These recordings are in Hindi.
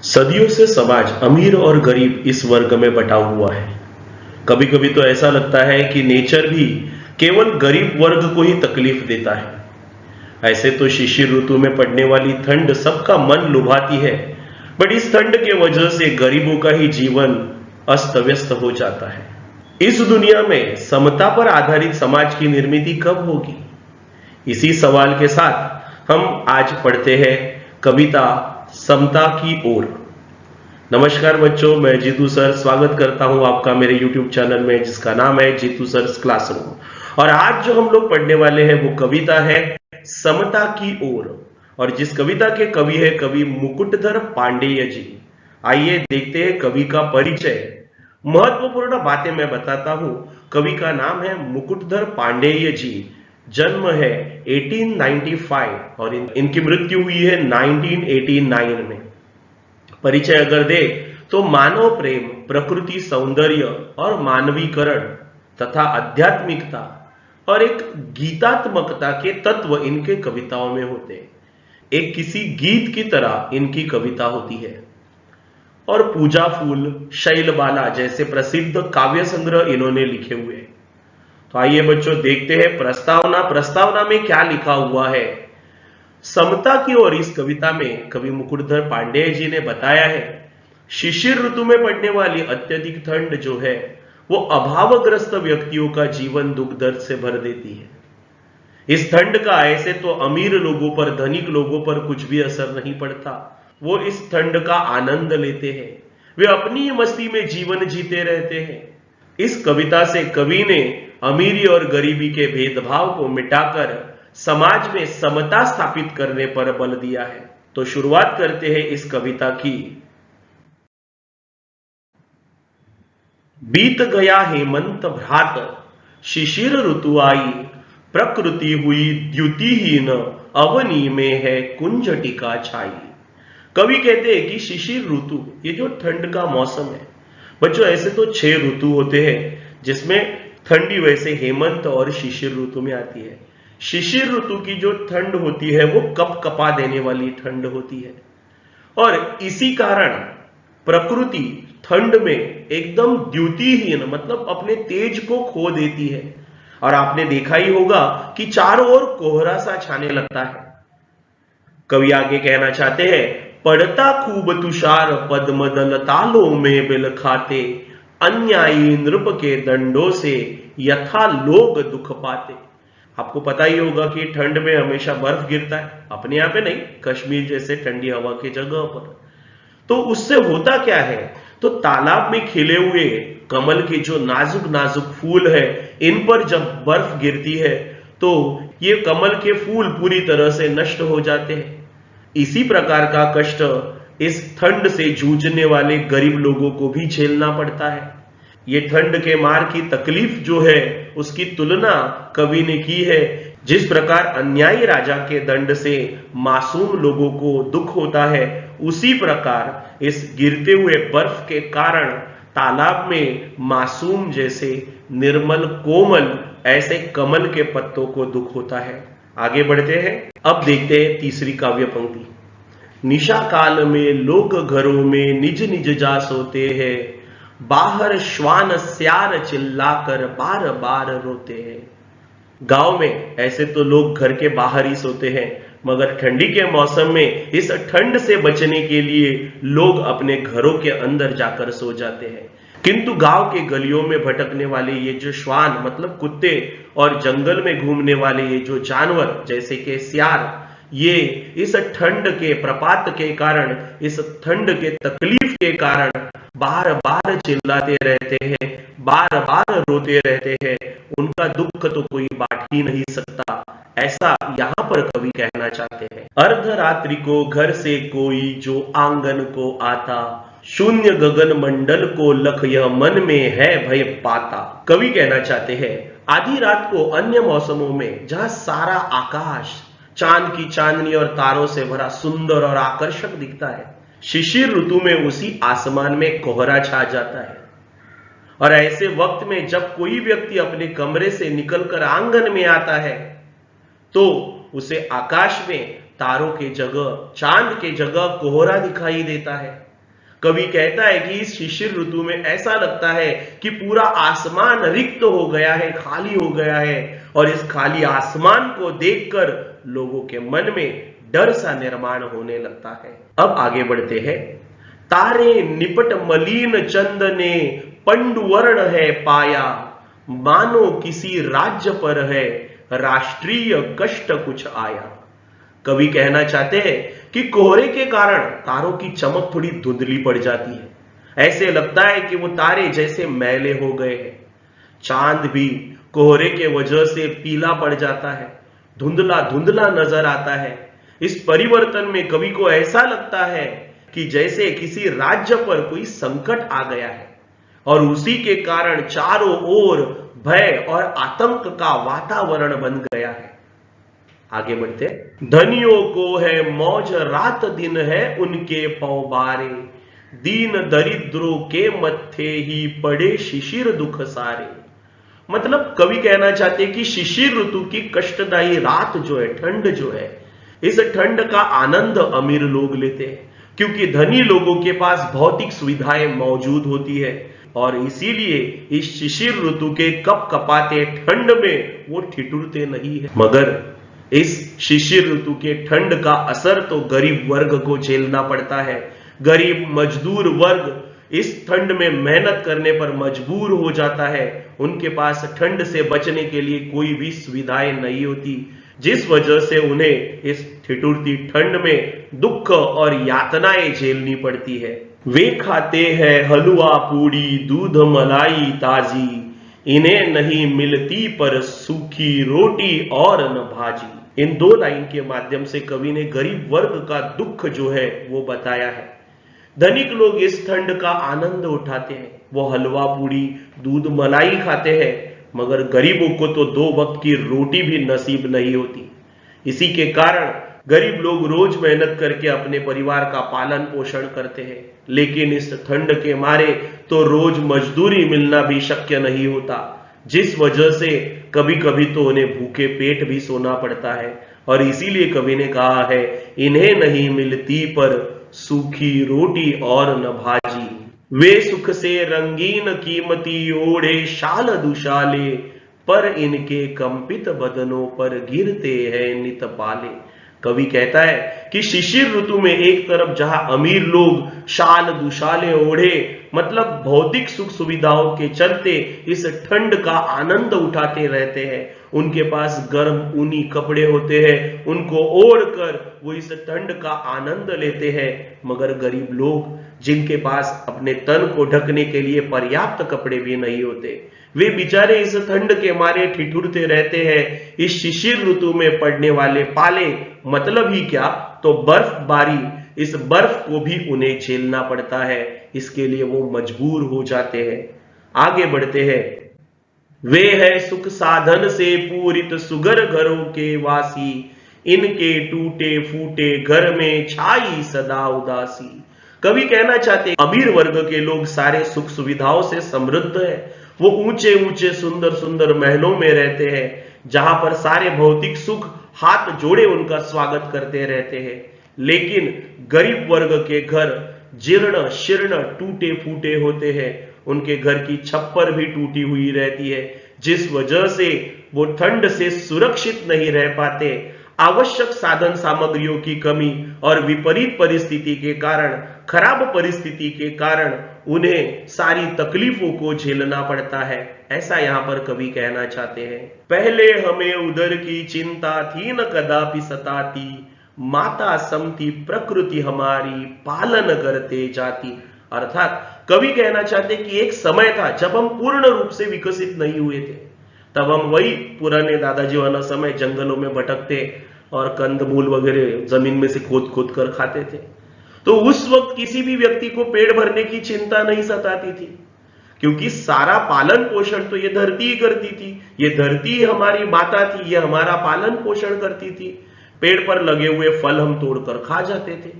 सदियों से समाज अमीर और गरीब इस वर्ग में बटा हुआ है। कभी कभी तो ऐसा लगता है कि नेचर भी केवल गरीब वर्ग को ही तकलीफ देता है। ऐसे तो शिशिर ऋतु में पड़ने वाली ठंड सबका मन लुभाती है, बट इस ठंड के वजह से गरीबों का ही जीवन अस्त व्यस्त हो जाता है। इस दुनिया में समता पर आधारित समाज की निर्मित कब होगी? इसी सवाल के साथ हम आज पढ़ते हैं कविता समता की ओर। नमस्कार बच्चों, मैं जीतू सर स्वागत करता हूं आपका मेरे YouTube चैनल में, जिसका नाम है जीतू सर क्लासरूम। और आज जो हम लोग पढ़ने वाले हैं वो कविता है समता की ओर, और जिस कविता के कवि है कवि मुकुटधर पांडेय जी। आइए देखते हैं कवि का परिचय। महत्वपूर्ण बातें मैं बताता हूं। कवि का नाम है मुकुटधर पांडेय जी। जन्म है 1895 और इनकी मृत्यु हुई है 1989 में। परिचय अगर दे तो मानव प्रेम, प्रकृति सौंदर्य और मानवीकरण तथा आध्यात्मिकता और एक गीतात्मकता के तत्व इनके कविताओं में होते हैं। एक किसी गीत की तरह इनकी कविता होती है। और पूजा फूल, शैलबाला जैसे प्रसिद्ध काव्य संग्रह इन्होंने लिखे हुए हैं। तो आइए बच्चों देखते हैं प्रस्तावना में क्या लिखा हुआ है। समता की ओर इस कविता में कवि मुकुटधर पांडेय जी ने बताया है, शिशिर ऋतु में पड़ने वाली अत्यधिक ठंड जो है वो अभावग्रस्त व्यक्तियों का जीवन दुख दर्द से भर देती है। इस ठंड का ऐसे तो अमीर लोगों पर, धनिक लोगों पर कुछ भी असर नहीं पड़ता। वो इस ठंड का आनंद लेते हैं, वे अपनी मस्ती में जीवन जीते रहते हैं। इस कविता से कवि ने अमीरी और गरीबी के भेदभाव को मिटाकर समाज में समता स्थापित करने पर बल दिया है। तो शुरुआत करते हैं इस कविता की। बीत गया हेमंत भ्रात, शिशिर ऋतु आई, प्रकृति हुई द्युतिहीन, अवनी में है कुंजटिका छाई। कवि कहते हैं कि शिशिर ऋतु, ये जो ठंड का मौसम है बच्चों, ऐसे तो 6 ऋतु होते हैं जिसमें ठंडी वैसे हेमंत और शिशिर ऋतु में आती है। शिशिर ऋतु की जो ठंड होती है वो कप कपा देने वाली ठंड होती है, और इसी कारण प्रकृति ठंड में एकदम द्युतिहीन मतलब अपने तेज को खो देती है। और आपने देखा ही होगा कि चारों ओर कोहरा सा छाने लगता है। कवि आगे कहना चाहते हैं, पड़ता खूब तुषार पद्मदल तालों में बिल खाते, अन्यायी नृप के दंडों से यथा लोग दुख पाते। आपको पता ही होगा कि ठंड में हमेशा बर्फ गिरता है, अपने यहाँ पे नहीं, कश्मीर जैसे ठंडी हवा की जगह पर। तो उससे होता क्या है, तो तालाब में खिले हुए कमल के जो नाजुक नाजुक फूल है, इन पर जब बर्फ गिरती है तो ये कमल के फूल पूरी तरह से नष्ट हो जाते हैं। इसी प्रकार का कष्ट इस ठंड से जूझने वाले गरीब लोगों को भी झेलना पड़ता है। ये ठंड के मार की तकलीफ जो है उसकी तुलना कवि ने की है। जिस प्रकार अन्यायी राजा के दंड से मासूम लोगों को दुख होता है, उसी प्रकार इस गिरते हुए बर्फ के कारण तालाब में मासूम जैसे निर्मल कोमल ऐसे कमल के पत्तों को दुख होता है। आगे बढ़ते हैं, अब देखते हैं तीसरी काव्य पंक्ति। निशा काल में लोग घरों में निज निज जा सोते हैं, बाहर श्वान स्यार चिल्लाकर बार बार रोते हैं। गांव में ऐसे तो लोग घर के बाहर ही सोते हैं, मगर ठंडी के मौसम में इस ठंड से बचने के लिए लोग अपने घरों के अंदर जाकर सो जाते हैं। किंतु गांव के गलियों में भटकने वाले ये जो श्वान मतलब कुत्ते और जंगल में घूमने वाले ये जो जानवर जैसे कि सियार, ये इस ठंड के प्रपात के कारण, इस ठंड के तकलीफ के कारण बार बार चिल्लाते रहते हैं, बार बार रोते रहते हैं। उनका दुख तो कोई बांट ही नहीं सकता, ऐसा यहाँ पर कवि कहना चाहते हैं। अर्धरात्रि को घर से कोई जो आंगन को आता, शून्य गगन मंडल को लख यह मन में है भय पाता। कवि कहना चाहते हैं, आधी रात को अन्य मौसमों में जहां सारा आकाश चांद की चांदनी और तारों से भरा सुंदर और आकर्षक दिखता है, शिशिर ऋतु में उसी आसमान में कोहरा छा जाता है। और ऐसे वक्त में जब कोई व्यक्ति अपने कमरे से निकलकर आंगन में आता है तो उसे आकाश में तारों के जगह, चांद के जगह कोहरा दिखाई देता है। कवि कहता है कि इस शिशिर ऋतु में ऐसा लगता है कि पूरा आसमान रिक्त हो गया है, खाली हो गया है, और इस खाली आसमान को देखकर लोगों के मन में डर सा निर्माण होने लगता है। अब आगे बढ़ते हैं। तारे निपट मलिन चंद ने पंडुवर्ण है पाया, मानो किसी राज्य पर है राष्ट्रीय कष्ट कुछ आया। कवि कहना चाहते हैं कि कोहरे के कारण तारों की चमक थोड़ी धुंधली पड़ जाती है। ऐसे लगता है कि वो तारे जैसे मैले हो गए हैं। चांद भी कोहरे के वजह से पीला पड़ जाता है, धुंधला धुंधला नजर आता है। इस परिवर्तन में कवि को ऐसा लगता है कि जैसे किसी राज्य पर कोई संकट आ गया है और उसी के कारण चारों ओर भय और आतंक का वातावरण बन गया है। आगे बढ़ते। धनियों को है मौज, रात दिन है उनके पौबारे, दीन दरिद्रों के मत्थे ही पड़े शिशिर दुख सारे। मतलब कवि कहना चाहते कि शिशिर ऋतु की कष्टदायी रात जो है, ठंड जो है, इस ठंड का आनंद अमीर लोग लेते हैं क्योंकि धनी लोगों के पास भौतिक सुविधाएं मौजूद होती है और इसीलिए इस शिशिर ऋतु के कपकपाते ठंड में वो ठिठुरते नहीं है। मगर इस शिशिर ऋतु के ठंड का असर तो गरीब वर्ग को झेलना पड़ता है। गरीब मजदूर वर्ग इस ठंड में मेहनत करने पर मजबूर हो जाता है। उनके पास ठंड से बचने के लिए कोई भी सुविधाएं नहीं होती, जिस वजह से उन्हें इस ठिठुरती ठंड में दुख और यातनाएं झेलनी पड़ती है। वे खाते हैं हलवा पूड़ी दूध मलाई ताजी, इन्हें नहीं मिलती पर सूखी रोटी और न भाजी। इन दो लाइन के माध्यम से कवि ने गरीब वर्ग का दुख जो है वो बताया है। धनिक लोग इस ठंड का आनंद उठाते हैं, वो हलवा पूड़ी दूध मलाई खाते हैं, मगर गरीबों को तो 2 वक्त की रोटी भी नसीब नहीं होती। इसी के कारण गरीब लोग रोज मेहनत करके अपने परिवार का पालन पोषण करते हैं, लेकिन इस ठंड के मारे तो रोज मजदूरी मिलना भी शक्य नहीं होता, जिस वजह से कभी कभी तो उन्हें भूखे पेट भी सोना पड़ता है। और इसीलिए कवि ने कहा है, इन्हें नहीं मिलती पर सूखी रोटी और न भाजी। वे सुख से रंगीन कीमती ओढ़े शाल दुशाले, पर इनके कंपित बदनों पर गिरते हैं नित पाले। कवि कहता है कि शिशिर ऋतु में एक तरफ जहां अमीर लोग शाल दुशाले ओढ़े, मतलब भौतिक सुख सुविधाओं के चलते इस ठंड का आनंद उठाते रहते हैं, उनके पास गर्म ऊनी कपड़े होते हैं, उनको ओढ़कर वो इस ठंड का आनंद लेते हैं। मगर गरीब लोग जिनके पास अपने तन को ढकने के लिए पर्याप्त कपड़े भी नहीं होते, वे बेचारे इस ठंड के मारे ठिठुरते रहते हैं। इस शिशिर ऋतु में पड़ने वाले पाले, मतलब ही क्या, तो बर्फबारी, इस बर्फ को भी उन्हें झेलना पड़ता है। इसके लिए वो मजबूर हो जाते हैं। आगे बढ़ते हैं। वे है सुख साधन से पूरित सुगर घरों के वासी, इनके टूटे फूटे घर में छाई सदा उदासी। कवि कहना चाहते अमीर वर्ग के लोग सारे सुख सुविधाओं से समृद्ध है। वो ऊंचे ऊंचे सुंदर सुंदर महलों में रहते हैं, जहां पर सारे भौतिक सुख हाथ जोड़े उनका स्वागत करते रहते हैं। लेकिन गरीब वर्ग के घर जीर्ण शीर्ण टूटे फूटे होते हैं, उनके घर की छप्पर भी टूटी हुई रहती है, जिस वजह से वो ठंड से सुरक्षित नहीं रह पाते। आवश्यक साधन सामग्रियों की कमी और विपरीत परिस्थिति के कारण, खराब परिस्थिति के कारण उन्हें सारी तकलीफों को झेलना पड़ता है। ऐसा यहां पर कवि कहना चाहते हैं। पहले हमें उधर की चिंता थी न कदापि सताती, माता समती प्रकृति हमारी पालन करते जाती। अर्थात कवि कहना चाहते कि एक समय था जब हम पूर्ण रूप से विकसित नहीं हुए थे, तब हम वही पुराने दादाजी वाला समय जंगलों में भटकते और कंदमूल वगैरह जमीन में से खोद खोद कर खाते थे। तो उस वक्त किसी भी व्यक्ति को पेट भरने की चिंता नहीं सताती थी, क्योंकि सारा पालन पोषण तो ये धरती ही करती थी। ये धरती हमारी माता थी, ये हमारा पालन पोषण करती थी। पेड़ पर लगे हुए फल हम तोड़कर खा जाते थे।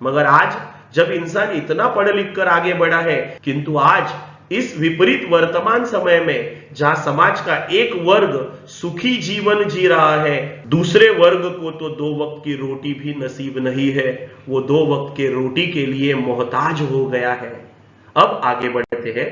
मगर आज जब इंसान इतना पढ़ लिख कर आगे बढ़ा है, किंतु आज इस विपरीत वर्तमान समय में जहां समाज का एक वर्ग सुखी जीवन जी रहा है, दूसरे वर्ग को तो 2 वक्त की रोटी भी नसीब नहीं है, वो 2 वक्त के रोटी के लिए मोहताज हो गया है। अब आगे बढ़ते हैं।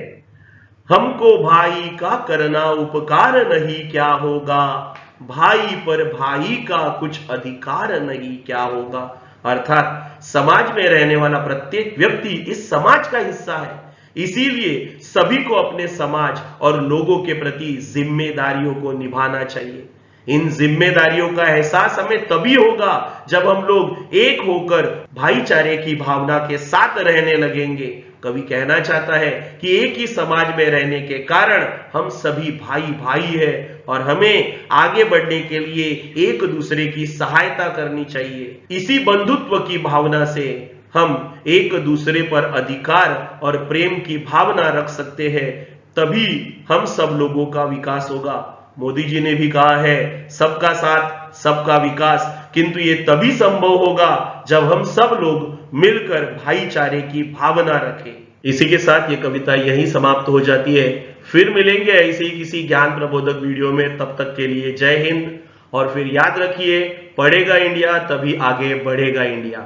हमको भाई का करना उपकार नहीं क्या होगा, भाई पर भाई का कुछ अधिकार नहीं क्या होगा। अर्थात समाज में रहने वाला प्रत्येक व्यक्ति इस समाज का हिस्सा है, इसीलिए सभी को अपने समाज और लोगों के प्रति जिम्मेदारियों को निभाना चाहिए। इन जिम्मेदारियों का एहसास हमें तभी होगा जब हम लोग एक होकर भाईचारे की भावना के साथ रहने लगेंगे। कवि कहना चाहता है कि एक ही समाज में रहने के कारण हम सभी भाई भाई है और हमें आगे बढ़ने के लिए एक दूसरे की सहायता करनी चाहिए। इसी बंधुत्व की भावना से हम एक दूसरे पर अधिकार और प्रेम की भावना रख सकते हैं, तभी हम सब लोगों का विकास होगा। मोदी जी ने भी कहा है सबका साथ सबका विकास, किंतु ये तभी संभव होगा जब हम सब लोग मिलकर भाईचारे की भावना रखें। इसी के साथ ये कविता यहीं समाप्त हो जाती है। फिर मिलेंगे ऐसे ही किसी ज्ञान प्रबोधक वीडियो में, तब तक के लिए जय हिंद। और फिर याद रखिए, पढ़ेगा इंडिया तभी आगे बढ़ेगा इंडिया।